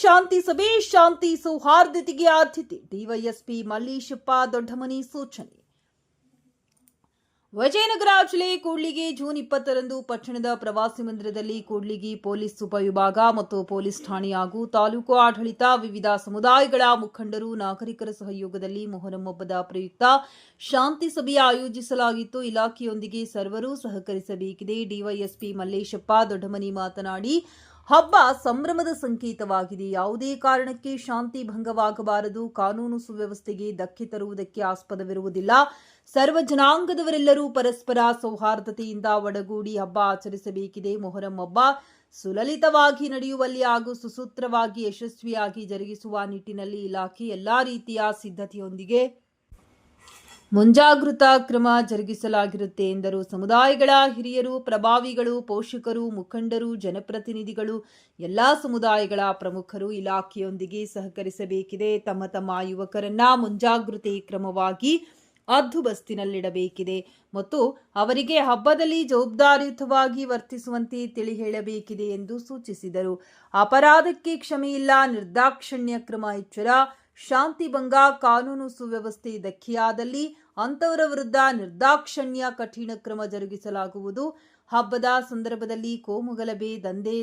ಶಾಂತಿ ಸಭೆ, ಶಾಂತಿ ಸೌಹಾರ್ದತೆಗೆ ಆದ್ಯತೆ. ಡಿವೈಎಸ್ಪಿ ಮಲ್ಲೇಶಪ್ಪ ದೊಡ್ಡಮನಿ ಸೂಚನೆ. ವಿಜಯನಗರ ಜಿಲ್ಲೆ ಕೂಡ್ಲಿಗಿ ಜೂನ್ 20ರಂದು ಪಟ್ಟಣದ ಪ್ರವಾಸಿ ಮಂದಿರದಲ್ಲಿ ಕೂಡ್ಲಿಗಿ ಪೊಲೀಸ್ ಉಪವಿಭಾಗ ಮತ್ತು ಪೊಲೀಸ್ ಠಾಣೆ ಹಾಗೂ ತಾಲೂಕು ಆಡಳಿತ, ವಿವಿಧ ಸಮುದಾಯಗಳ ಮುಖಂಡರು, ನಾಗರಿಕರ ಸಹಯೋಗದಲ್ಲಿ ಮೊಹರಂ ಹಬ್ಬದ ಪ್ರಯುಕ್ತ ಶಾಂತಿ ಸಭೆ ಆಯೋಜಿಸಲಾಗಿತ್ತು. ಇಲಾಖೆಯೊಂದಿಗೆ ಸರ್ವರು ಸಹಕರಿಸಬೇಕಿದೆ. ಡಿವೈಎಸ್ಪಿ ಮಲ್ಲೇಶಪ್ಪ ದೊಡ್ಡಮನಿ ಮಾತನಾಡಿ, ಹಬ್ಬ ಸಂಭ್ರಮದ ಸಂಕೇತವಾಗಿದೆ. ಯಾವುದೇ ಕಾರಣಕ್ಕೆ ಶಾಂತಿ ಭಂಗವಾಗಬಾರದು. ಕಾನೂನು ಸುವ್ಯವಸ್ಥೆಗೆ ಧಕ್ಕೆ ತರುವುದಕ್ಕೆ ಆಸ್ಪದವಿರುವುದಿಲ್ಲ. ಸರ್ವ ಜನಾಂಗದವರೆಲ್ಲರೂ ಪರಸ್ಪರ ಸೌಹಾರ್ದತೆಯಿಂದ ಒಡಗೂಡಿ ಹಬ್ಬ ಆಚರಿಸಬೇಕಿದೆ. ಮೊಹರಂ ಹಬ್ಬ ಸುಲಲಿತವಾಗಿ ನಡೆಯುವಲ್ಲಿ ಹಾಗೂ ಸುಸೂತ್ರವಾಗಿ ಯಶಸ್ವಿಯಾಗಿ ಜರುಗಿಸುವ ನಿಟ್ಟಿನಲ್ಲಿ ಇಲಾಖೆ ಎಲ್ಲಾ ರೀತಿಯ ಸಿದ್ಧತೆಯೊಂದಿಗೆ ಮುಂಜಾಗೃತಾ ಕ್ರಮ ಜರುಗಿಸಲಾಗಿರುತ್ತೆ ಎಂದರು. ಸಮುದಾಯಗಳ ಹಿರಿಯರು, ಪ್ರಭಾವಿಗಳು, ಪೋಷಕರು, ಮುಖಂಡರು, ಜನಪ್ರತಿನಿಧಿಗಳು, ಎಲ್ಲಾ ಸಮುದಾಯಗಳ ಪ್ರಮುಖರು ಇಲಾಖೆಯೊಂದಿಗೆ ಸಹಕರಿಸಬೇಕಿದೆ. ತಮ್ಮ ತಮ್ಮ ಯುವಕರನ್ನ ಮುಂಜಾಗೃತೆ ಕ್ರಮವಾಗಿ ಹದ್ದುಬಸ್ತಿನಲ್ಲಿಡಬೇಕಿದೆ ಮತ್ತು ಅವರಿಗೆ ಹಬ್ಬದಲ್ಲಿ ಜವಾಬ್ದಾರಿಯುತವಾಗಿ ವರ್ತಿಸುವಂತೆ ತಿಳಿ ಹೇಳಬೇಕಿದೆ ಎಂದು ಸೂಚಿಸಿದರು. ಅಪರಾಧಕ್ಕೆ ಕ್ಷಮೆಯಿಲ್ಲ, ನಿರ್ದಾಕ್ಷಣ್ಯ ಕ್ರಮ ಎಚ್ಚರ. ಶಾಂತಿ ಭಂಗ, ಕಾನೂನು ಸುವ್ಯವಸ್ಥೆ ಧಕ್ಕೆಯಾದಲ್ಲಿ ಅಂತವರ ವಿರುದ್ಧ ನಿರ್ದಾಕ್ಷಣ್ಯ ಕಠಿಣ ಕ್ರಮ ಜರುಗಿಸಲಾಗುವುದು. ಹಬ್ಬದ ಸಂದರ್ಭದಲ್ಲಿ ಕೋಮುಗಲಭೆ, ದಂಧೆ,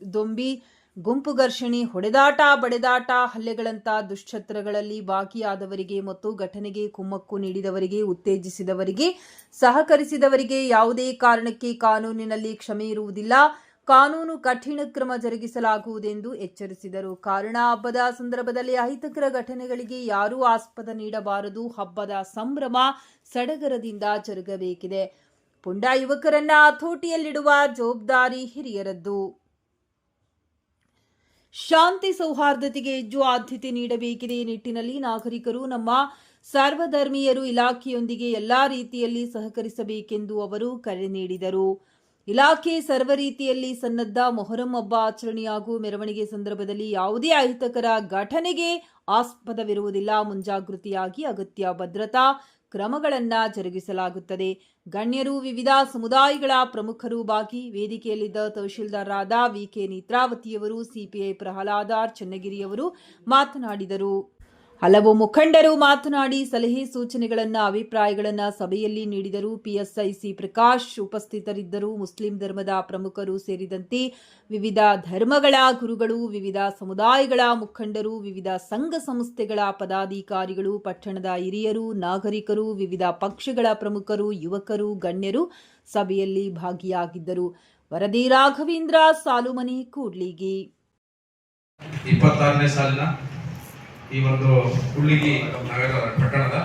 ದೊಂಬಿ, ಗುಂಪು ಘರ್ಷಣೆ, ಹೊಡೆದಾಟ, ಬಡೆದಾಟ, ಹಲ್ಲೆಗಳಂಥ ದುಶ್ಚತ್ರಗಳಲ್ಲಿ ಭಾಗಿಯಾದವರಿಗೆ ಮತ್ತು ಘಟನೆಗೆ ಕುಮ್ಮಕ್ಕು ನೀಡಿದವರಿಗೆ, ಉತ್ತೇಜಿಸಿದವರಿಗೆ, ಸಹಕರಿಸಿದವರಿಗೆ ಯಾವುದೇ ಕಾರಣಕ್ಕೆ ಕಾನೂನಿನಲ್ಲಿ ಕ್ಷಮೆ ಇರುವುದಿಲ್ಲ. ಕಾನೂನು ಕಠಿಣ ಕ್ರಮ ಜರುಗಿಸಲಾಗುವುದೆಂದು ಎಚ್ಚರಿಸಿದರು. ಕಾರಣ, ಹಬ್ಬದ ಸಂದರ್ಭದಲ್ಲಿ ಅಹಿತಕರ ಘಟನೆಗಳಿಗೆ ಯಾರೂ ಆಸ್ಪದ ನೀಡಬಾರದು. ಹಬ್ಬದ ಸಂಭ್ರಮ ಸಡಗರದಿಂದ ಜರುಗಬೇಕಿದೆ. ಪುಂಡ ಯುವಕರನ್ನ ಹತೋಟಿಯಲ್ಲಿಡುವ ಜವಾಬ್ದಾರಿ ಹಿರಿಯರದ್ದು. ಶಾಂತಿ ಸೌಹಾರ್ದತೆಗೆ ಹೆಚ್ಚು ಆದ್ಯತೆ ನೀಡಬೇಕಿದೆ. ಈ ನಿಟ್ಟಿನಲ್ಲಿ ನಾಗರಿಕರು, ನಮ್ಮ ಸರ್ವಧರ್ಮೀಯರು ಇಲಾಖೆಯೊಂದಿಗೆ ಎಲ್ಲಾ ರೀತಿಯಲ್ಲಿ ಸಹಕರಿಸಬೇಕೆಂದು ಅವರು ಕರೆ ನೀಡಿದರು. ಇಲಾಖೆ ಸರ್ವ ರೀತಿಯಲ್ಲಿ ಸನ್ನದ್ಧ. ಮೊಹರಂ ಹಬ್ಬ ಆಚರಣೆ ಹಾಗೂ ಮೆರವಣಿಗೆ ಸಂದರ್ಭದಲ್ಲಿ ಯಾವುದೇ ಅಹಿತಕರ ಘಟನೆಗೆ ಆಸ್ಪದವಿರುವುದಿಲ್ಲ. ಮುಂಜಾಗೃತಿಯಾಗಿ ಅಗತ್ಯ ಭದ್ರತಾ ಕ್ರಮಗಳನ್ನು ಜರುಗಿಸಲಾಗುತ್ತದೆ. ಗಣ್ಯರು, ವಿವಿಧ ಸಮುದಾಯಗಳ ಪ್ರಮುಖರು ಭಾಗಿ. ವೇದಿಕೆಯಲ್ಲಿದ್ದ ತಹಶೀಲ್ದಾರರಾದ ವಿಕೆ ನೇತ್ರಾವತಿಯವರು, ಸಿಪಿಐ ಪ್ರಹ್ಲಾದಾರ್ ಚನ್ನಗಿರಿಯವರು ಮಾತನಾಡಿದರು. ಹಲವು ಮುಖಂಡರು ಮಾತನಾಡಿ ಸಲಹೆ ಸೂಚನೆಗಳನ್ನು, ಅಭಿಪ್ರಾಯಗಳನ್ನು ಸಭೆಯಲ್ಲಿ ನೀಡಿದರು. ಪಿಎಸ್ಐ ಸಿ ಪ್ರಕಾಶ್ ಉಪಸ್ಥಿತರಿದ್ದರು. ಮುಸ್ಲಿಂ ಧರ್ಮದ ಪ್ರಮುಖರು ಸೇರಿದಂತೆ ವಿವಿಧ ಧರ್ಮಗಳ ಗುರುಗಳು, ವಿವಿಧ ಸಮುದಾಯಗಳ ಮುಖಂಡರು, ವಿವಿಧ ಸಂಘ ಸಂಸ್ಥೆಗಳ ಪದಾಧಿಕಾರಿಗಳು, ಪಟ್ಟಣದ ಹಿರಿಯರು, ನಾಗರಿಕರು, ವಿವಿಧ ಪಕ್ಷಗಳ ಪ್ರಮುಖರು, ಯುವಕರು, ಗಣ್ಯರು ಸಭೆಯಲ್ಲಿ ಭಾಗಿಯಾಗಿದ್ದರು. ವರದಿ ರಾಘವೇಂದ್ರ, ಸಾಲುಮನಿ, ಕೂಡ್ಲಿಗಿ. 26ನೇ ಸಾಲಿನ ಈ ಒಂದು ಕೂಡ್ಲಿಗಿ ನಗರ ಪಟ್ಟಣದ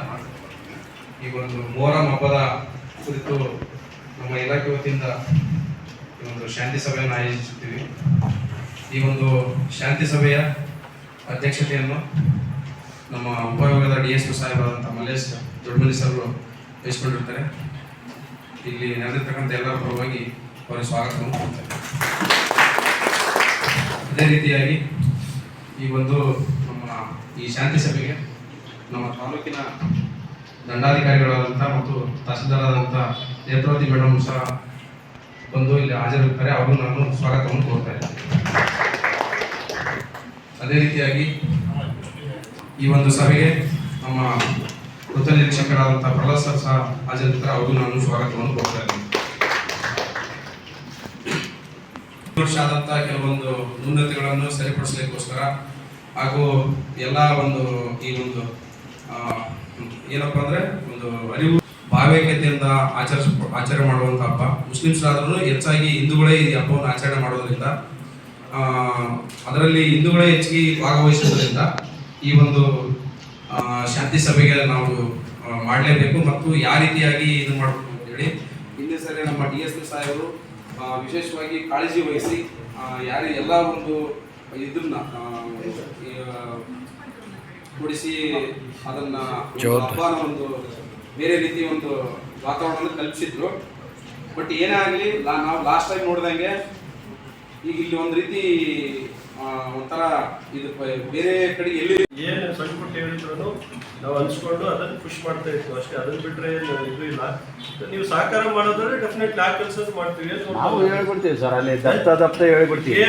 ಈ ಒಂದು ಮೊಹರಂ ಹಬ್ಬದ ಕುರಿತು ನಮ್ಮ ಇಲಾಖೆ ವತಿಯಿಂದ ಈ ಒಂದು ಶಾಂತಿ ಸಭೆಯನ್ನು ಆಯೋಜಿಸುತ್ತೀವಿ. ಈ ಒಂದು ಶಾಂತಿ ಸಭೆಯ ಅಧ್ಯಕ್ಷತೆಯನ್ನು ನಮ್ಮ ಉಪವಿಭಾಗದ DSP ಸಾಹೇಬರಾದಂಥ ಮಲ್ಲೇಶ್ ದೊಡ್ಡಮನಿ ಸರ್ ವಹಿಸಿಕೊಂಡಿರ್ತಾರೆ. ಇಲ್ಲಿ ನಡೆದಿರ್ತಕ್ಕಂಥ ಎಲ್ಲರ ಪರವಾಗಿ ಅವರಿಗೆ ಸ್ವಾಗತವನ್ನು ಕೊಡ್ತಾರೆ. ಅದೇ ರೀತಿಯಾಗಿ ಈ ಒಂದು ಈ ಶಾಂತಿ ಸಭೆಗೆ ನಮ್ಮ ತಾಲೂಕಿನ ದಂಡಾಧಿಕಾರಿಗಳಾದಂಥ ಮತ್ತು ತಹಸೀಲ್ದಾರಾದಂಥ ನೇತ್ರಾವತಿ ಮೇಡಮ್ ಸಹ ಬಂದು ಇಲ್ಲಿ ಹಾಜರಿರ್ತಾರೆ. ಅವರು ನಾನು ಸ್ವಾಗತವನ್ನು ಕೋರ್ತಾ ಇದ್ದೇನೆ. ಅದೇ ರೀತಿಯಾಗಿ ಈ ಒಂದು ಸಭೆಗೆ ನಮ್ಮ ವೃತ್ತ ನಿರೀಕ್ಷಕರಾದಂಥ ಪ್ರಹ್ಲಾದ್ ಸರ್ ಸಹ ಹಾಜರಿರ್ತಾರೆ. ಅವರು ನಾನು ಸ್ವಾಗತವನ್ನು ಕೋರ್ತಾ ಇದ್ದೇನೆ. ವರ್ಷ ಆದಂಥ ಕೆಲವೊಂದು ನ್ಯೂನತೆಗಳನ್ನು ಸರಿಪಡಿಸಲಿಕ್ಕೋಸ್ಕರ ಹಾಗೂ ಎಲ್ಲ ಒಂದು ಈ ಒಂದು ಏನಪ್ಪ ಅಂದ್ರೆ ಒಂದು ಅರಿವು ಭಾವೈಕ್ಯತೆಯಿಂದ ಆಚರಣೆ ಮಾಡುವಂಥ ಹಬ್ಬ. ಮುಸ್ಲಿಮ್ಸ್ರಾದ್ರೂ ಹೆಚ್ಚಾಗಿ ಹಿಂದೂಗಳೇ ಈ ಹಬ್ಬವನ್ನು ಆಚರಣೆ ಮಾಡೋದ್ರಿಂದ, ಅದರಲ್ಲಿ ಹಿಂದೂಗಳೇ ಹೆಚ್ಚಿಗೆ ಭಾಗವಹಿಸೋದ್ರಿಂದ ಈ ಒಂದು ಶಾಂತಿ ಸಭೆಗೆ ನಾವು ಮಾಡಲೇಬೇಕು ಮತ್ತು ಯಾವ ರೀತಿಯಾಗಿ ಇದು ಮಾಡಬೇಕು ಅಂತ ಹೇಳಿ ಹಿಂದೆ ಸರಿ ನಮ್ಮ DSP ಸಾಹೇಬರು ವಿಶೇಷವಾಗಿ ಕಾಳಜಿ ವಹಿಸಿ ಯಾರು ಎಲ್ಲ ಒಂದು ಇದನ್ನ ಕೂಡಿಸಿ ಅದನ್ನ ಹಬ್ಬನ ಒಂದು ಬೇರೆ ರೀತಿ ಒಂದು ವಾತಾವರಣ ಕಲ್ಪಿಸಿದ್ರು. ಬಟ್ ಏನೇ ಆಗಲಿ, ನಾವು ಲಾಸ್ಟ್ ಟೈಮ್ ನೋಡಿದಂಗೆ ಈಗ ಇಲ್ಲಿ ಒಂದು ರೀತಿ ಒಂಥರ ಇದು ಬೇರೆ ಕಡೆ ಎಲ್ಲಿ ಏನು ಸಣ್ಣ ಪುಟ್ಟ ಹೇಳಿದ್ರು ನಾವು ಅನ್ಸ್ಕೊಂಡು ಅದನ್ನು ಪುಷ್ ಮಾಡ್ತಾ ಇತ್ತು ಅಷ್ಟೇ. ಅದನ್ನ ಬಿಟ್ಟರೆ ಇದು ಇಲ್ಲ. ನೀವು ಸಹಕಾರ ಮಾಡೋದಾದ್ರೆ ಡೆಫಿನೆಟ್ಲಿ ಆ ಕೆಲಸ ಮಾಡ್ತೀವಿ ಅಂತ ನಾವು ಹೇಳ್ಬಿಡ್ತೀವಿ ಸರ್, ಅಲ್ಲಿ ದಪ್ತ ಹೇಳ್ಬಿಡ್ತೀವಿ.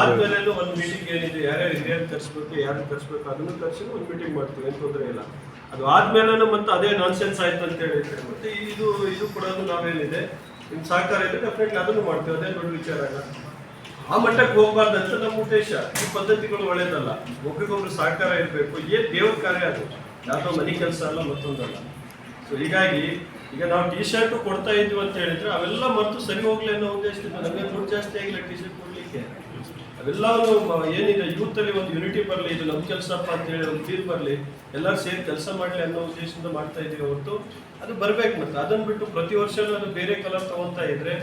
ಆದ್ಮೇಲೆ ಒಂದು ಮೀಟಿಂಗ್ ಏನಿದೆ, ಯಾರ್ಯಾರು ಹಿರಿಯರು ಕರ್ಸ್ಬೇಕು, ಯಾರು ಕರ್ಸ್ಬೇಕು ಅದನ್ನು ಕರ್ಸಿ ಒಂದು ಮೀಟಿಂಗ್ ಮಾಡ್ತೀವಿ, ಏನು ತೊಂದರೆ ಇಲ್ಲ. ಅದು ಆದ್ಮೇಲೆ ಮತ್ತೆ ಅದೇ ನಾನ್ಸೆನ್ಸ್ ಆಯ್ತು ಅಂತ ಹೇಳಿದ್ರೆ ಮತ್ತೆ ಇದು ಕೂಡ ನಾವೇನಿದೆ ನಿಮ್ಮ ಸಹಕಾರ ಇದೆ ಡೆಫಿನೆಟ್ಲಿ ಅದನ್ನು ಮಾಡ್ತೀವಿ, ಅದೇ ದೊಡ್ಡ ವಿಚಾರ ಅಲ್ಲ. ಆ ಮಟ್ಟಕ್ಕೆ ಹೋಗ್ಬಾರ್ದಂತ ನಮ್ಮ ಉದ್ದೇಶ. ಈ ಪದ್ಧತಿಗಳು ಒಳ್ಳೇದಲ್ಲ, ಒಬ್ಬರಿಗೊಬ್ರು ಸಹಕಾರ ಇರಬೇಕು. ಏನ್ ದೇವ್ರ ಕಾರ್ಯ ಅದು, ಯಾವುದೋ ಮನೆ ಕೆಲಸ ಅಲ್ಲ, ಮತ್ತೊಂದಲ್ಲ. ಸೊ ಹೀಗಾಗಿ ಈಗ ನಾವು ಟಿ ಶರ್ಟ್ ಕೊಡ್ತಾ ಇದ್ವಿ ಅಂತ ಹೇಳಿದ್ರೆ ಅವೆಲ್ಲ ಮತ್ತು ಸರಿ ಹೋಗ್ಲಿ ಅನ್ನೋ ಉದ್ದೇಶದಿಂದ ನಮಗೆ ದುಡ್ಡು ಜಾಸ್ತಿ ಆಗಿಲ್ಲ ಟಿ ಶರ್ಟ್ ಕೊಡ್ಲಿಕ್ಕೆ. ಅವೆಲ್ಲವೂ ಏನಿದೆ ಯೂತಲ್ಲಿ ಒಂದು ಯೂನಿಟಿ ಬರಲಿ, ಇದು ನಮ್ಮ ಕೆಲಸಪ್ಪ ಅಂತ ಹೇಳಿ ಒಂದು ಫೀಲ್ ಬರಲಿ, ಎಲ್ಲರೂ ಸೇರಿ ಕೆಲಸ ಮಾಡಲಿ ಅನ್ನೋ ಉದ್ದೇಶದಿಂದ ಮಾಡ್ತಾ ಇದ್ದೀವಿ ಹೊರತು ಅದು ಬರ್ಬೇಕು. ಮತ್ತೆ ಅದನ್ನು ಬಿಟ್ಟು ಪ್ರತಿ ವರ್ಷನೂ ಅದು ಬೇರೆ ಕಲರ್ ತಗೊತಾ ಇದ್ರೆ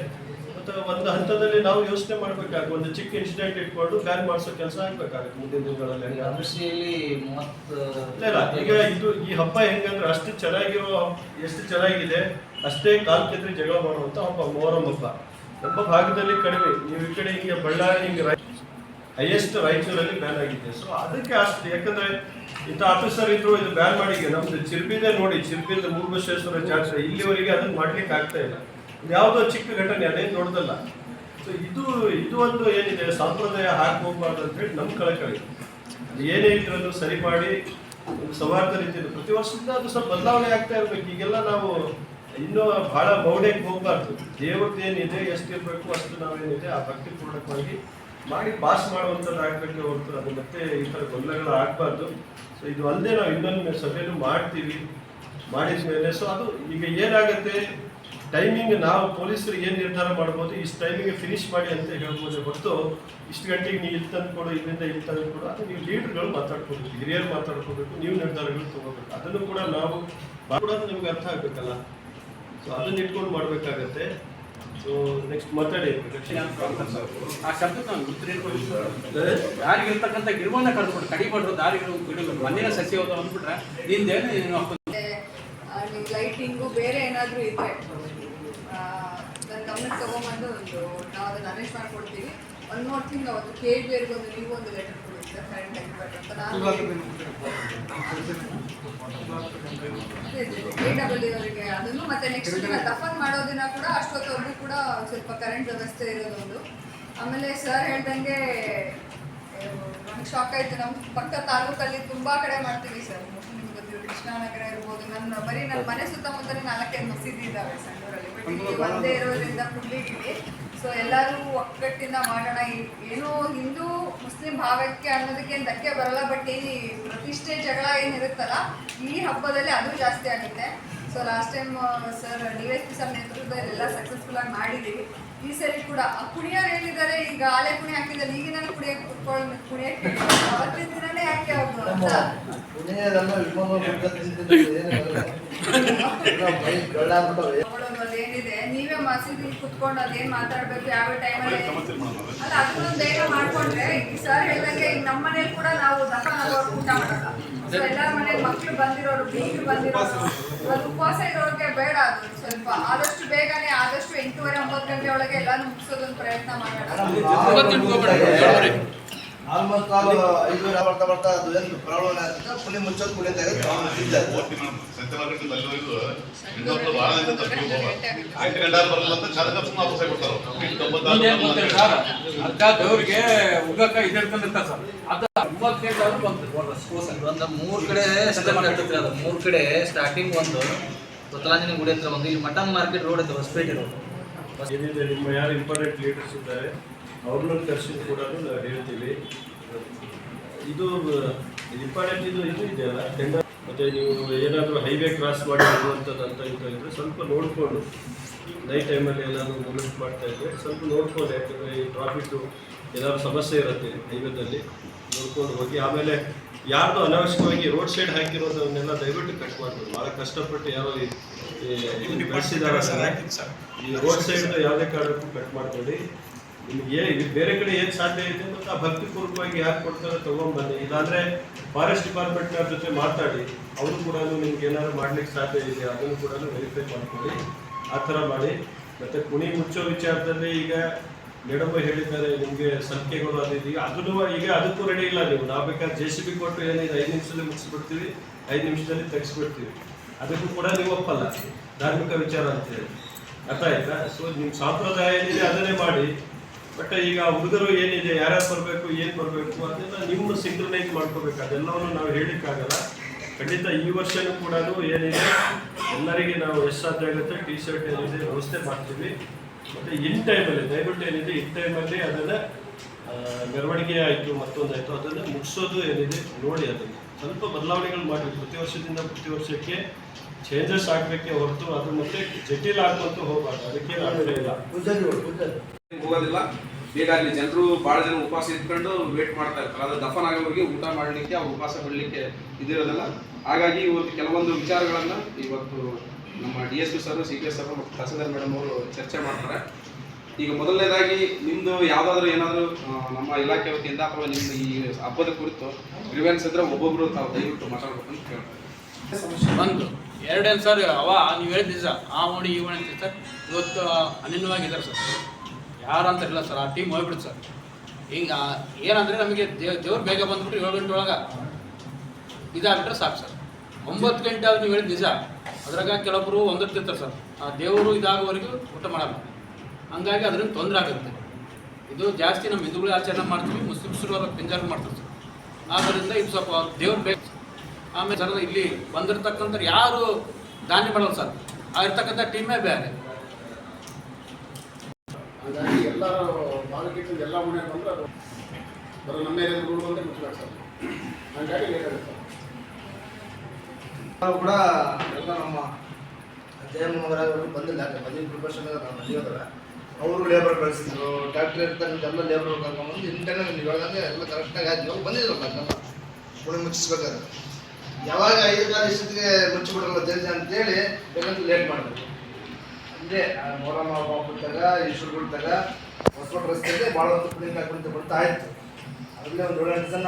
ಒಂದು ಹಂತದಲ್ಲಿ ನಾವು ಯೋಚನೆ ಮಾಡ್ಬೇಕಾಗುತ್ತೆ. ಒಂದು ಚಿಕ್ಕ ಇನ್ಸಿಡೆಂಟ್ ಇಟ್ಕೊಂಡು ಬ್ಯಾನ್ ಮಾಡಿಸೋ ಕೆಲಸ ಆಗ್ಬೇಕಾಗುತ್ತೆ ಮುಂದಿನ ದಿನಗಳಲ್ಲಿ. ಇಲ್ಲ ಈಗ ಈ ಹಬ್ಬ ಹೆಂಗಂದ್ರೆ ಅಷ್ಟು ಚೆನ್ನಾಗಿರೋ, ಎಷ್ಟು ಚೆನ್ನಾಗಿದೆ ಅಷ್ಟೇ ಕಾಲ್ ಕೆದ್ರಿ ಜಗಳ ಮಾಡುವಂತ ಹಬ್ಬ ಮೊಹರಂ ಹಬ್ಬ. ನಮ್ಮ ಭಾಗದಲ್ಲಿ ಕಡಿಮೆ, ನೀವು ಈ ಕಡೆ ಹಿಂಗೆ ಬಳ್ಳಾರಿ ಹಿಂಗೆ ಹೈಯೆಸ್ಟ್ ರಾಯಚೂರಲ್ಲಿ ಬ್ಯಾನ್ ಆಗಿದೆ. ಸೊ ಅದಕ್ಕೆ ಅಷ್ಟು, ಯಾಕಂದ್ರೆ ಇಂಥ ಆಫೀಸರ್ ಇದ್ರು ಇದು ಬ್ಯಾನ್ ಮಾಡಿ. ನಮ್ದು ಚಿರ್ಬಿದೆ ನೋಡಿ, ಚಿರ್ಬಿದ ಮೂರುಬಸವೇಶ್ವರ ಜಾತ್ರೆ ಇಲ್ಲಿವರೆಗೆ ಅದನ್ನ ಮಾಡ್ಲಿಕ್ಕೆ ಆಗ್ತಾ ಇಲ್ಲ. ಯಾವುದೋ ಚಿಕ್ಕ ಘಟನೆ, ಅದೇನು ದೊಡ್ಡದಲ್ಲ. ಸೊ ಇದು ಒಂದು ಏನಿದೆ ಸಂಪ್ರದಾಯ ಹಾಕಿ ಹೋಗ್ಬಾರ್ದು ಅಂತ ಹೇಳಿ ನಮ್ಮ ಕಳಕಳಿ. ಅದು ಏನೇ ಇದ್ರಲ್ಲೂ ಸರಿ ಮಾಡಿ ಒಂದು ಸೌಹಾರ್ದ ರೀತಿಯಲ್ಲಿ ಪ್ರತಿ ವರ್ಷದಿಂದ ಅದು ಸ್ವಲ್ಪ ಬದಲಾವಣೆ ಆಗ್ತಾ ಇರ್ಬೇಕು. ಈಗೆಲ್ಲ ನಾವು ಇನ್ನೂ ಬಹಳ ಮೌಢ್ಯಕ್ಕೆ ಹೋಗ್ಬಾರ್ದು. ದೇವ್ರದ್ದು ಏನಿದೆ ಎಷ್ಟಿರ್ಬೇಕು ಅಷ್ಟು ನಾವೇನಿದೆ ಆ ಭಕ್ತಿ ಪೂರ್ಣಕವಾಗಿ ಮಾಡಿ ಪಾಸ್ ಮಾಡುವಂಥದ್ದು ಆಗ್ಬೇಕು ಹೊರತು ಅದು ಮತ್ತೆ ಈ ಥರ ಗೊಂದಲಗಳು ಆಗಬಾರ್ದು. ಸೊ ಇದು ಅಲ್ಲದೆ ನಾವು ಇನ್ನೊಂದು ಸಭೆಯೂ ಮಾಡ್ತೀವಿ, ಮಾಡಿದ ಮೇಲೆ ಸೊ ಅದು ಈಗ ಏನಾಗುತ್ತೆ ಟೈಮಿಂಗ್ ನಾವು ಪೊಲೀಸರಿಗೆ ಏನು ನಿರ್ಧಾರ ಮಾಡ್ಬೋದು, ಇಷ್ಟು ಟೈಮಿಗೆ ಫಿನಿಶ್ ಮಾಡಿ ಅಂತ ಹೇಳ್ಬೋದು ಹೊರತು ಇಷ್ಟು ಗಂಟೆಗೆ ನೀವು ಇಲ್ಲಿ ತಂದು ಕೊಡು, ಇಲ್ಲಿಂದ ಇಲ್ಲಿ ತಂದು ಕೊಡು, ಅದು ನೀವು ಲೀಡರ್ಗಳು ಮಾತಾಡ್ಕೋಬೇಕು, ಹಿರಿಯರು ಮಾತಾಡ್ಕೋಬೇಕು, ನೀವು ನಿರ್ಧಾರಗಳು ತಗೋಬೇಕು. ಅದನ್ನು ಕೂಡ ನಾವು ಕೂಡ ನಿಮ್ಗೆ ಅರ್ಥ ಆಗ್ಬೇಕಲ್ಲ. ಸೊ ಅದನ್ನ ಇಟ್ಕೊಂಡು ಮಾಡಬೇಕಾಗತ್ತೆ. ಸೊ ನೆಕ್ಸ್ಟ್ ಮಾತಾಡಿ. ಆ ಶಬ್ದ ದಾರಿಗಿರ್ತಕ್ಕಂಥ ಗಿಡವನ್ನ ಕಡ್ದ್ಬಿಟ್ಟು ಕಡಿಬಾರ್ದು, ದಾರಿಗಳು ಗಿಡಗಳು ಮಣ್ಣಿನ ಸಸ್ಯ ಹೋದ ಅಂದ್ಬಿಟ್ರೆ ನಿಂದೇನು ನೀವು ಲೈಟಿಂಗು ಬೇರೆ ಏನಾದರೂ ಇದ್ರೆ ನನ್ನ ಗಮನಕ್ಕೆ ತಗೊಂಬಂದು ನಾವು ಅದನ್ನು ಅರೇಂಜ್ ಮಾಡಿಕೊಡ್ತೀವಿ. ಒಂದು ಮೋರ್ ಥಿಂಗ್, ಅವತ್ತು KBRಗೆ ನೀವು ಒಂದು ಲೆಟರ್ ಕೊಡಿ ಸರ್, ಕರೆಂಟ್ ಆಗಿರ್ಬೇಕು ಅಂತ ನಾನು KW ಅವರಿಗೆ ಅದನ್ನು ಮತ್ತೆ ನೆಕ್ಸ್ಟ್ ದಿನ ದಫನ್ ಮಾಡೋ ದಿನ ಕೂಡ ಅಷ್ಟೊತ್ತವರೆಗೂ ಕೂಡ ಸ್ವಲ್ಪ ಕರೆಂಟ್ ವ್ಯವಸ್ಥೆ ಇರೋದೊಂದು. ಆಮೇಲೆ ಸರ್ ಹೇಳ್ದಂಗೆ ನನಗೆ ಶಾಕ್ ಆಯಿತು, ನಮ್ಮ ಪಕ್ಕ ತಾಲೂಕಲ್ಲಿ ತುಂಬ ಕಡೆ ಮಾಡ್ತೀವಿ ಸರ್. ನಿಮ್ಗೆ ಗೊತ್ತಿರೋ ಕೃಷ್ಣನಗರ ಇರ್ಬೋದು, ನನ್ನ ಮನೆ ಸುತ್ತಮುತ್ತಲೇ 4-5 ಮಸೀದಿ ಇದ್ದಾವೆ ಸಣ್ಣೂರಲ್ಲಿ. ಬಟ್ ಇಲ್ಲಿ ಒಂದೇ ಇರೋದ್ರಿಂದ ಕುಡ್ಲಿಕ್ಕೆ ಸೊ ಎಲ್ಲರೂ ಒಕ್ಕಟ್ಟಿಂದ ಮಾಡೋಣ. ಏನೋ ಹಿಂದೂ ಮುಸ್ಲಿಂ ಭಾವಕ್ಕೆ ಅನ್ನೋದಕ್ಕೆ ಏನು ಧಕ್ಕೆ ಬರಲ್ಲ, ಬಟ್ ಈ ಪ್ರತಿಷ್ಠೆ ಜಗಳ ಏನಿರುತ್ತಲ್ಲ ಈ ಹಬ್ಬದಲ್ಲಿ ಅದು ಜಾಸ್ತಿ ಆಗುತ್ತೆ. So last time sir DSP sir ನೇತೃತ್ವದಲ್ಲಿ ಎಲ್ಲ ಸಕ್ಸಸ್ಫುಲ್ ಆಗಿ ಮಾಡಿದ್ದೀವಿ. ಈ ಸರಿ ಕೂಡ ಕುಣಿಯೋರು ಹೇಳಿದ್ದಾರೆ, ಈಗ ಆಲೆ ಕುಣಿ ಹಾಕಿದ್ದಾರೆ, ಈಗಿನ ಕುಣಿಯಕ್ಕೆ ಅವತ್ತಿನ ದಿನನೇ ಯಾಕೆ ಅವ್ರು ಅಂತ ಅದೇನಿದೆ ನೀವೇ ಮಸೀದಿ ಕುತ್ಕೊಂಡು ಅದೇನ್ ಮಾತಾಡ್ಬೇಕು ಯಾವ ಟೈಮಲ್ಲಿ ಅಲ್ಲ ಅದನ್ನೊಂದು ಬೇಗ ಮಾಡ್ಕೊಂಡ್ರೆ. ಈ ಸರ್ ಹೇಳಿದಂಗೆ ಈಗ ನಮ್ಮ ಮನೇಲಿ ಕೂಡ ನಾವು ದಫನ್ ಆಗೋರು ಊಟ ಮಾಡಲ್ಲ. ಸೊ ಎಲ್ಲರ ಮನೇಲಿ ಮಕ್ಳು ಬಂದಿರೋರು, ಬೀಗರು ಬಂದಿರೋರು, ಅದು ಉಪವಾಸ ಇರೋರಿಗೆ ಬೇಡ. ಅದು ಸ್ವಲ್ಪ ಆದಷ್ಟು ಬೇಗನೆ, ಆದಷ್ಟು 8:30-9 ಗಂಟೆ ಒಳಗೆ ಎಲ್ಲಾನು ಮುಗಿಸೋದೊಂದು ಪ್ರಯತ್ನ ಮಾಡೋಣ. ಆಲ್ಮೋಸ್ಟ್ ಆಲ್ 5 ಬರ್ತಾ ಅದು ಏನು ಪ್ರಾಬ್ಲಮ್ ಆಗುತ್ತೆ. ಪುಳಿ ಮುಚ್ಚೋದು ಪುಳಿ ದೇವ್ರಿಗೆ ಉಗ್ಗಕ್ಕ ಇದಿರ್ಕೊಂಡಿರ್ತಾರೆ ಸರ್. ಒಂದು 3 ಕಡೆ ಅದು 3 ಕಡೆ ಸ್ಟಾರ್ಟಿಂಗ್ ಒಂದು ಗೊತ್ತಲಾಂಜನೇಯ ಗುಡಿ ಹತ್ರ ಒಂದು, ಇಲ್ಲಿ ಮಟನ್ ಮಾರ್ಕೆಟ್ ರೋಡ್ ಇದೆ ಹೊಸಪೇಟೆ ರೋಡ್. ಏನಿದೆ ನಿಮ್ಮ ಯಾರು ಇಂಪಾರ್ಟೆಂಟ್ ಲೀಡರ್ಸ್ ಇದ್ದಾರೆ ಅವ್ರನ್ನ ಕರ್ಸಿ ಕೂಡ ನಾವು ಹೇಳ್ತೀವಿ. ಇದು ಇಂಪಾರ್ಟೆಂಟ್ ಇದು ಇದೆಯಲ್ಲ ಟೆಂಡರ್. ಮತ್ತು ನೀವು ಏನಾದರೂ ಹೈವೇ ಕ್ರಾಸ್ ಮಾಡಿ ಹೋಗುವಂಥದ್ದು ಅಂತ ಇದ್ದರೆ ಸ್ವಲ್ಪ ನೋಡಿಕೊಂಡು, ನೈಟ್ ಟೈಮಲ್ಲಿ ಏನಾದರೂ ಮೂವ್ಮೆಂಟ್ ಮಾಡ್ತಾ ಇದ್ದರೆ ಸ್ವಲ್ಪ ನೋಡ್ಕೊಂಡು, ಯಾಕಂದರೆ ಈ ಟ್ರಾಫಿಕ್ಕು ಏನಾದರೂ ಸಮಸ್ಯೆ ಇರುತ್ತೆ ಹೈವೇದಲ್ಲಿ, ನೋಡ್ಕೊಂಡು ಹೋಗಿ. ಆಮೇಲೆ ಯಾರ್ದು ಅನಾವಶ್ಯಕವಾಗಿ ರೋಡ್ ಸೈಡ್ ಹಾಕಿರೋದನ್ನೆಲ್ಲ ದಯವಿಟ್ಟು ಕಟ್ ಮಾಡ್ಬೋದು. ಭಾಳ ಕಷ್ಟಪಟ್ಟು ಯಾರೋ ಬೆಳೆಸಿದ್ದಾರೆ ಈ ರೋಡ್ ಸೈಡ್ ಯಾವುದೇ ಕಾರಣಕ್ಕೂ ಕಟ್ ಮಾಡ್ಕೊಳ್ಳಿ. ನಿಮಗೆ ಬೇರೆ ಕಡೆ ಏನು ಸಾಧ್ಯ ಇದೆ ಮತ್ತು ಆ ಭಕ್ತಿಪೂರ್ವಕವಾಗಿ ಯಾರು ಕೊಡ್ತಾರೆ ತೊಗೊಂಡ್ಬನ್ನಿ. ಇಲ್ಲಾಂದರೆ ಫಾರೆಸ್ಟ್ ಡಿಪಾರ್ಟ್ಮೆಂಟ್ನವ್ರ ಜೊತೆ ಮಾತಾಡಿ, ಅವರು ಕೂಡ ನಿಮ್ಗೆ ಏನಾದ್ರು ಮಾಡ್ಲಿಕ್ಕೆ ಸಾಧ್ಯ ಇದೆ ಅದನ್ನು ಕೂಡ ವೆರಿಫೈ ಮಾಡ್ಕೊಳ್ಳಿ. ಆ ಥರ ಮಾಡಿ. ಮತ್ತು ಕುಣಿ ಮುಚ್ಚೋ ವಿಚಾರದಲ್ಲಿ ಈಗ ಮೇಡಮ್ ಹೇಳಿದ್ದಾರೆ ನಿಮಗೆ ಸಂಖ್ಯೆಗಳು ಅದಿದೆ ಅದನ್ನು ಈಗ ಅದಕ್ಕೂ ರೆಡಿ ಇಲ್ಲ ನೀವು. ನಾವು ಬೇಕಾದ್ರೆ JCB ಕೊಟ್ಟು ಏನಿದೆ 5 ನಿಮಿಷದಲ್ಲಿ ಮುಗಿಸ್ಬಿಡ್ತೀವಿ, 5 ನಿಮಿಷದಲ್ಲಿ ತೆಗೆಸ್ಬಿಡ್ತೀವಿ. ಅದಕ್ಕೂ ಕೂಡ ನೀವು ಒಪ್ಪಲ್ಲ, ಧಾರ್ಮಿಕ ವಿಚಾರ ಅಂತೇಳಿ. ಅರ್ಥ ಆಯ್ತಾ? ಸೊ ನಿಮ್ಮ ಸಂಪ್ರದಾಯ ಏನಿದೆ ಅದನ್ನೇ ಮಾಡಿ. ಬಟ್ ಈಗ ಹುಡುಗರು ಏನಿದೆ, ಯಾರ್ಯಾರು ಬರಬೇಕು, ಏನು ಬರಬೇಕು ಅದನ್ನ ನೀವು ಸಿಂಕ್ರನೈಸ್ ಮಾಡ್ಕೋಬೇಕು. ಅದೆಲ್ಲವನ್ನು ನಾವು ಹೇಳಿಕ್ಕಾಗಲ್ಲ. ಖಂಡಿತ ಈ ವರ್ಷನೂ ಕೂಡ ಏನಿದೆ ಎಲ್ಲರಿಗೆ ನಾವು ಎಷ್ಟು ಸಾಧ್ಯ ಆಗುತ್ತೆ T-ಶರ್ಟ್ ಏನಿದೆ ವ್ಯವಸ್ಥೆ ಮಾಡ್ತೀವಿ. ಮತ್ತು ಇನ್ ಟೈಮಲ್ಲಿ ದಯವಿಟ್ಟು ಏನಿದೆ ಇನ್ ಟೈಮಲ್ಲಿ ಅದನ್ನು ಮೆರವಣಿಗೆ ಆಯಿತು, ಮತ್ತೊಂದಾಯಿತು, ಅದನ್ನು ಮುಗಿಸೋದು ಏನಿದೆ ನೋಡಿ. ಅದನ್ನು ಸ್ವಲ್ಪ ಬದಲಾವಣೆಗಳು ಮಾಡಿ. ಪ್ರತಿ ವರ್ಷದಿಂದ ಪ್ರತಿ ವರ್ಷಕ್ಕೆ ಚೇಂಜಸ್ ಆಗಬೇಕೇ ಹೊರತು ಅದು ಮತ್ತೆ ಜಟಿಲ್ ಆಗುವಂತೂ ಹೋಗಬಾರ್ದು. ಅದಕ್ಕೆ ಇಲ್ಲ ಹೋಗೋದಿಲ್ಲ. ಬೇಗ ಅಲ್ಲಿ ಜನರು ಭಾಳ ಜನ ಉಪವಾಸ ಇಟ್ಕೊಂಡು ವೇಟ್ ಮಾಡ್ತಾ ಇರ್ತಾರೆ. ಅದು ದಫನ್ ಆಗೋರಿಗೆ ಊಟ ಮಾಡಲಿಕ್ಕೆ ಅವ್ರು ಉಪವಾಸ ಬಿಡಲಿಕ್ಕೆ ಇದಿರೋದಿಲ್ಲ. ಹಾಗಾಗಿ ಇವತ್ತು ಕೆಲವೊಂದು ವಿಚಾರಗಳನ್ನು ಇವತ್ತು ನಮ್ಮ DSP ಸರ್, CPS ಸರ್ ಮತ್ತು ತಹಸೀಲ್ದಾರ್ ಮೇಡಮ್ ಅವರು ಚರ್ಚೆ ಮಾಡ್ತಾರೆ. ಈಗ ಮೊದಲನೇದಾಗಿ ನಿಮ್ಮದು ಯಾವುದಾದ್ರೂ ಏನಾದರೂ ನಮ್ಮ ಇಲಾಖೆ ವತಿಯಿಂದ ಅಥವಾ ನಿಮ್ಮ ಈ ಹಬ್ಬದ ಕುರಿತು ಗ್ರೀವೆನ್ಸ್ ಇದ್ರೆ ಒಬ್ಬೊಬ್ಬರು ತಾವು ದಯವಿಟ್ಟು ಮಾತಾಡ್ಬೇಕು ಅಂತ ಕೇಳ್ತಾರೆ. ಒಂದು ಎರಡೇನು ಸರ್, ನೀವು ಹೇಳಿದ ನಿಜ, ಆ ಓಣಿ ಈ ಓಣಿ ಅಂತ ಸರ್ ಇವತ್ತು ಅನಿನ್ಯವಾಗಿದ್ದಾರೆ ಸರ್. ಯಾರಂತಿರಲಿಲ್ಲ ಸರ್, ಆ ಟೀಮ್ ಹೋಗ್ಬಿಡುತ್ತೆ ಸರ್. ಈಗ ಏನಂದರೆ ನಮಗೆ ದೇವ್ರು ಬೇಗ ಬಂದ್ಬಿಟ್ಟು 7 ಗಂಟೆ ಒಳಗೆ ಇದಾಗ್ಬಿಟ್ರೆ ಸಾಕು ಸರ್. 9 ಗಂಟೆ ಆದ್ರೆ ನೀವು ಹೇಳಿದ ನಿಜ. ಅದ್ರಾಗ ಕೆಲವೊಬ್ಬರು ಒಂದಿರ್ತಿರ್ತಾರೆ ಸರ್, ಆ ದೇವರು ಇದಾಗೋವರೆಗೂ ಊಟ ಮಾಡಲ್ಲ. ಹಂಗಾಗಿ ಅದರಿಂದ ತೊಂದರೆ ಆಗುತ್ತೆ. ಇದು ಜಾಸ್ತಿ ನಮ್ಮ ಹಿಂದೂಗಳು ಆಚರಣೆ ಮಾಡ್ತೀವಿ, ಮುಸ್ಲಿಮ್ಸರು ಪಿಂಜಾರ್ ಮಾಡ್ತಾರೆ ಸರ್. ಆದ್ದರಿಂದ ಇದು ಸ್ವಲ್ಪ ದೇವ್ರು ಬೇಕು. ಆಮೇಲೆ ಸರ್ ಇಲ್ಲಿ ಬಂದಿರ್ತಕ್ಕಂಥ ಯಾರು ದಾನಿ ಮಾಡಲ್ಲ ಸರ್, ಆ ಇರ್ತಕ್ಕಂಥ ಟೀಮೇ ಬೇರೆ. ಹಾಗಾಗಿ ಎಲ್ಲರೂ ಭಾಗಕ್ಕೆ ಎಲ್ಲ ಉಳಿಯೋದು ಬಂದರೆ ಅದು ಬರೋ ನಮ್ಮ ಏರಿಯಾದ ಬಂದರೆ ಮುಚ್ಚಬೇಕು ಸರ್. ಹಾಗಾಗಿ ಲೇಟ್ ಆಗುತ್ತೆ. ನಾವು ಕೂಡ ಎಲ್ಲ ನಮ್ಮ ಜಯಮೋಹನವರು ಬಂದಿಲ್ಲ, ಮದುವೆ ಪ್ರಿಪರೇಷನ್ ನಾವು ನಡೆಯೋದ್ರೆ ಅವರು ಲೇಬರ್ ಕಳಿಸಿದ್ರು, ಟ್ಯಾಕ್ಟ್ರಿ ಇರ್ತಕ್ಕಂಥ ಎಲ್ಲ ಲೇಬರ್ ಕರ್ಕೊಂಡ್ಬಂದು ಇಂಟರ್ನೇ ನೀವು ಹೇಳ್ದಂಗೆ ಎಲ್ಲ ಕರೆಕ್ಟಾಗಿ ಆಯ್ತು. ಇವಾಗ ಬಂದಿದ್ರಲ್ಲ ಅದನ್ನೆಲ್ಲ ಕೂಡ ಮುಚ್ಚಿಸ್ಬೇಕಾದ್ರೆ ಯಾವಾಗ 5 ಕಾಲ ಇಷ್ಟೊತ್ತಿಗೆ ಮುಚ್ಚಿಬಿಡಲ್ಲ ಜಲ್ದಿ ಅಂತೇಳಿ ಬೇಕಂತ ಲೇಟ್ ಮಾಡಬೇಕು. ಅಂದರೆ ಮೊರಮ್ಮ ಬಿಟ್ಟಾಗ ಈಶ್ವರ ಬಿಟ್ಟಾಗ ಹೊಸಕೋಟೆ ರಸ್ತೆಯಲ್ಲಿ ಭಾಳ ಒಂದು ಕ್ಲೀನ್ ಹಾಕೊಂತ ಬರ್ತಾ ಆಯಿತು. ಅದರಲ್ಲೇ ಒಂದು 7-8 ಜನ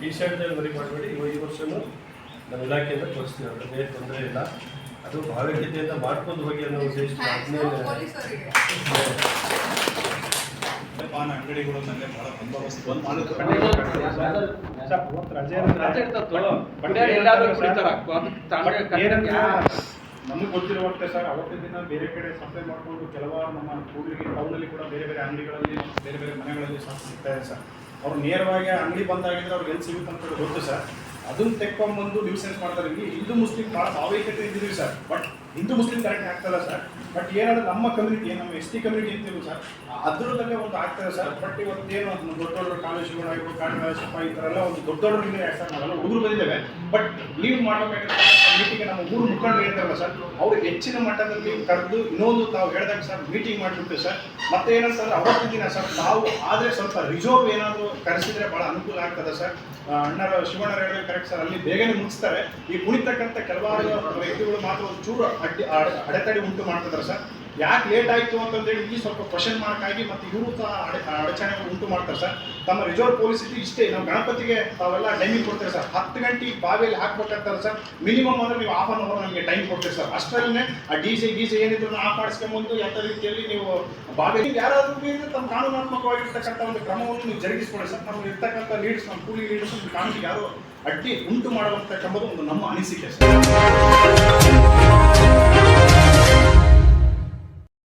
T-ಶರ್ಟ್ ವರಿ ಮಾಡಬೇಡಿ. ಈ ವರ್ಷನೂ ನಮ್ಮ ಇಲಾಖೆಯಿಂದ ತೋರಿಸ್ತೀವಿ, ಅದೇ ತೊಂದರೆ ಇಲ್ಲ. ಅದು ಭಾವೈಕ್ಯತೆಯಿಂದ ಮಾಡ್ಕೊಂಡು ಹೋಗಿ ಅನ್ನೋ ಉದ್ದೇಶ ಪೊಲೀಸರಿಗೆ ಪಾನ್ ಅಂಗಡಿಗಳು ನನಗೆ ಭಾಳ ಬಂದೋಬಸ್ತ್ ನಮಗೆ ಗೊತ್ತಿರುವಂತೆ ಸರ್, ಅವತ್ತಿನ ದಿನ ಬೇರೆ ಕಡೆ ಸಪ್ಲೈ ಮಾಡಿಕೊಂಡು ಕೆಲವಾರು ನಮ್ಮ ಕೂಡ್ಲಿಗೆ ಟೌನಲ್ಲಿ ಕೂಡ ಬೇರೆ ಬೇರೆ ಅಂಗಡಿಗಳಲ್ಲಿ ಬೇರೆ ಬೇರೆ ಮನೆಗಳಲ್ಲಿ ಸಿಗ್ತಾ ಇದೆ ಸರ್. ಅವ್ರು ನೇರವಾಗಿ ಅಂಗಡಿ ಬಂದಾಗಿದ್ರೆ ಅವ್ರಿಗೆ ಎಲ್ಲಿ ಸಿಗುತ್ತೆ ಅಂತ ಗೊತ್ತು ಸರ್. ಅದನ್ನು ತೆಕ್ಕೊಂಡ್ಬಂದು ನ್ಯೂಸೆನ್ಸ್ ಮಾಡ್ತಾರೆ. ಇಲ್ಲಿ ಹಿಂದೂ ಮುಸ್ಲಿಂ ಭಾಳ ಭಾವೈಕ್ಯತೆ ಇದ್ದಿದ್ದೀವಿ sir. But Hindu Muslim correct ಆಗ್ತಲ್ಲ ಸರ್. ಬಟ್ ಏನಾದರೂ ನಮ್ಮ ಕಮ್ಯುನಿಟಿ, ನಮ್ಮ ST ಕಮ್ಯುನಿಟಿ ಅಂತೀವಿ ಸರ್, ಅದರಲ್ಲೇ ಒಂದು ಆಗ್ತದೆ ಸರ್. ಬಟ್ ಇವತ್ತೇನು ದೊಡ್ಡ ದೊಡ್ಡ ಕಾಲೇಜುಗಳಾಗಿರ್ಬೋದು, ಕಾಲೇಜಪ್ಪ ಈ ಥರ ಎಲ್ಲ ಒಂದು ದೊಡ್ಡ ದೊಡ್ಡ ಆಕ್ಸೆಪ್ಟ್ ಮಾಡಲ್ಲ. ಹುಡುಗರು ಬಂದಿದ್ದೇವೆ. ಬಟ್ ನೀವು ಮಾಡಬೇಕಾಗಿರೋ ಮೀಟಿಂಗ್ ನಮ್ಮ ಊರು ಮುಖಂಡರು ಹೇಳ್ತಾರಲ್ಲ ಸರ್, ಅವ್ರು ಹೆಚ್ಚಿನ ಮಟ್ಟದಲ್ಲಿ ಕರೆದು ಇನ್ನೊಂದು ತಾವು ಹೇಳಿದಾಗ ಸರ್ ಮೀಟಿಂಗ್ ಮಾಡಿಬಿಟ್ಟು ಸರ್. ಮತ್ತೆ ಏನಂತ ಸರ್ ಅವತ್ತಿನ ದಿನ ಸರ್ ನಾವು ಆದರೆ ಸ್ವಲ್ಪ ರಿಸರ್ವ್ ಏನಾದರೂ ಕರೆಸಿದ್ರೆ ಭಾಳ ಅನುಕೂಲ ಆಗ್ತದೆ ಸರ್. ಅಣ್ಣರ ಶಿವಣ್ಣರು ಹೇಳಿದ್ರೆ ಕರೆಕ್ಟ್ ಸರ್, ಅಲ್ಲಿ ಬೇಗನೆ ಮುಗಿಸ್ತಾರೆ. ಈ ಕುಣಿತಕ್ಕಂಥ ಕೆಲವಾರು ವ್ಯಕ್ತಿಗಳು ಮಾತ್ರ ಒಂದು ಚೂರು ಅಡೆತಡೆ ಉಂಟು ಮಾಡ್ತಿದ್ದಾರೆ ಸರ್. ಯಾಕೆ ಲೇಟ್ ಆಯಿತು ಅಂತಂದೇಳಿ ಇಲ್ಲಿ ಸ್ವಲ್ಪ ಕ್ವಶನ್ ಮಾರ್ಕಾಗಿ ಮತ್ತು ಇವರು ಸಹ ಅಡಚಣೆಗಳು ಉಂಟು ಮಾಡ್ತಾರೆ ಸರ್. ತಮ್ಮ ರಿಸರ್ವ್ ಪೊಲೀಸಿಟಿ ಇಷ್ಟೇ, ನಾವು ಗಣಪತಿಗೆ ತಾವೆಲ್ಲ ಟೈಮಿಂಗ್ ಕೊಡ್ತೇವೆ ಸರ್. 10 ಗಂಟೆಗೆ ಬಾವಿಯಲ್ಲಿ ಹಾಕ್ಬೇಕಂತಾರೆ ಸರ್. ಮಿನಿಮಮ್ ಅಂದರೆ ನೀವು 1/2 hour ನಮಗೆ ಟೈಮ್ ಕೊಡ್ತೇವೆ ಸರ್. ಅಷ್ಟರಲ್ಲೇ ಆ DJ ಏನಿದ್ರು ಆಫ್ ಮಾಡಿಸ್ಕೊಂಬಂದು ಎಲ್ಲ ರೀತಿಯಲ್ಲಿ ನೀವು ಬಾವಿಯಲ್ಲಿ ಯಾರಾದರೂ ತಮ್ಮ ಕಾನೂನಾತ್ಮಕವಾಗಿರ್ತಕ್ಕಂಥ ಒಂದು ಕ್ರಮವನ್ನು ನೀವು ಜರುಗಿಸ್ಕೊಡಿ ಸರ್. ನಾವು ಇರ್ತಕ್ಕಂಥ ಲೀಡರ್ಸ್, ನಮ್ಮ ಕೂಲಿ ಲೀಡರ್ಸ್ ಕಾನೂನಿಗೆ ಯಾರು ಅಡ್ಡಿ ಉಂಟು ಮಾಡುವಂತಕ್ಕಂಥದ್ದು ಒಂದು ನಮ್ಮ ಅನಿಸಿಕೆ ಸರ್.